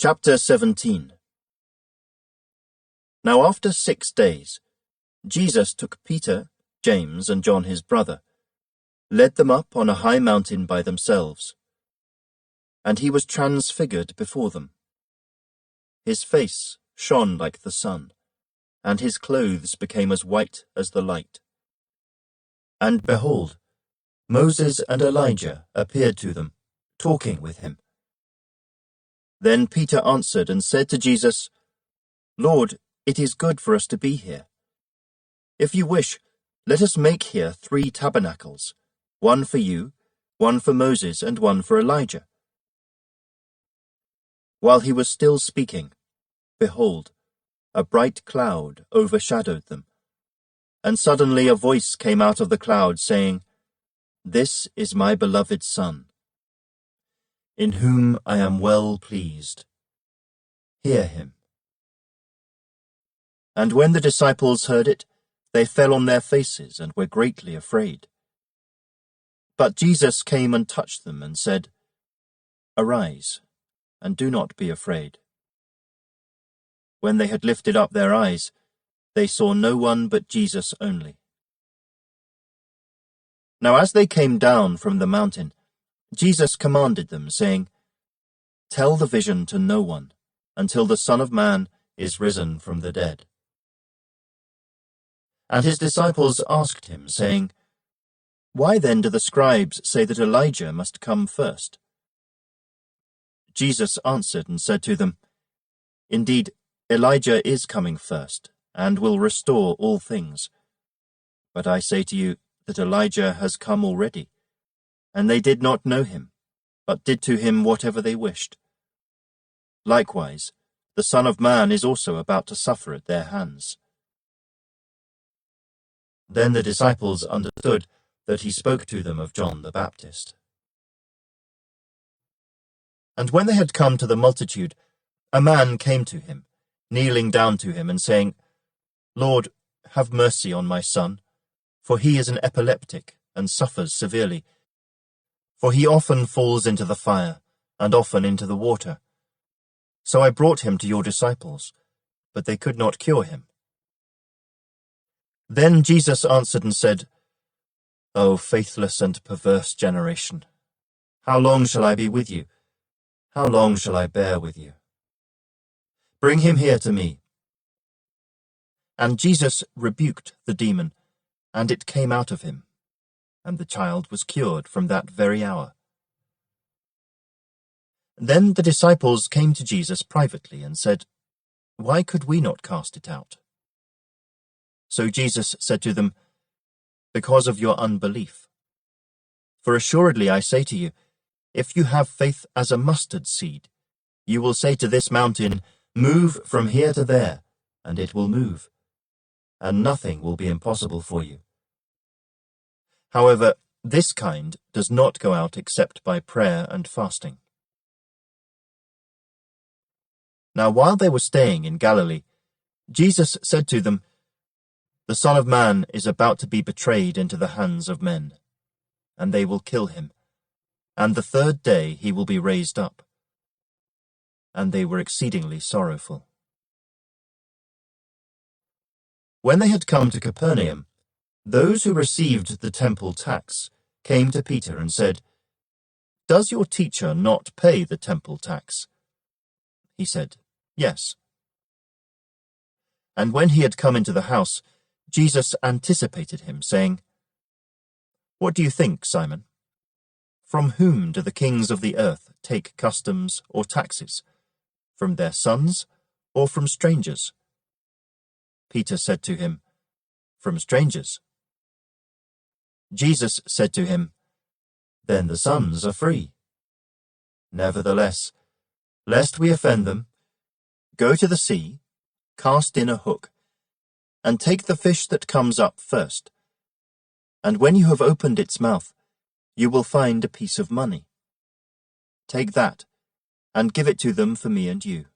Chapter 17. Now after 6 days, Jesus took Peter, James, and John his brother, led them up on a high mountain by themselves, and he was transfigured before them. His face shone like the sun, and his clothes became as white as the light. And behold, Moses and Elijah appeared to them, talking with him. Then Peter answered and said to Jesus, "Lord, it is good for us to be here. If you wish, let us make here 3 tabernacles, one for you, one for Moses, and one for Elijah." While he was still speaking, behold, a bright cloud overshadowed them, and suddenly a voice came out of the cloud saying, "This is my beloved Son, in whom I am well pleased. Hear him." And when the disciples heard it, they fell on their faces and were greatly afraid. But Jesus came and touched them and said, "Arise, and do not be afraid." When they had lifted up their eyes, they saw no one but Jesus only. Now as they came down from the mountain, Jesus commanded them, saying, "Tell the vision to no one, until the Son of Man is risen from the dead." And his disciples asked him, saying, "Why then do the scribes say that Elijah must come first?" Jesus answered and said to them, "Indeed, Elijah is coming first, and will restore all things. But I say to you that Elijah has come already, and they did not know him, but did to him whatever they wished. Likewise, the Son of Man is also about to suffer at their hands." Then the disciples understood that he spoke to them of John the Baptist. And when they had come to the multitude, a man came to him, kneeling down to him and saying, "Lord, have mercy on my son, for he is an epileptic and suffers severely. For he often falls into the fire, and often into the water. So I brought him to your disciples, but they could not cure him." Then Jesus answered and said, "O faithless and perverse generation, how long shall I be with you? How long shall I bear with you? Bring him here to me." And Jesus rebuked the demon, and it came out of him, and the child was cured from that very hour. Then the disciples came to Jesus privately and said, "Why could we not cast it out?" So Jesus said to them, "Because of your unbelief. For assuredly I say to you, if you have faith as a mustard seed, you will say to this mountain, 'Move from here to there,' and it will move, and nothing will be impossible for you. However, this kind does not go out except by prayer and fasting." Now while they were staying in Galilee, Jesus said to them, "The Son of Man is about to be betrayed into the hands of men, and they will kill him, and the 3rd day he will be raised up." And they were exceedingly sorrowful. When they had come to Capernaum, those who received the temple tax came to Peter and said, "Does your teacher not pay the temple tax?" He said, "Yes." And when he had come into the house, Jesus anticipated him, saying, "What do you think, Simon? From whom do the kings of the earth take customs or taxes? From their sons or from strangers?" Peter said to him, "From strangers." Jesus said to him, "Then the sons are free. Nevertheless, lest we offend them, go to the sea, cast in a hook, and take the fish that comes up first. And when you have opened its mouth, you will find a piece of money. Take that, and give it to them for me and you."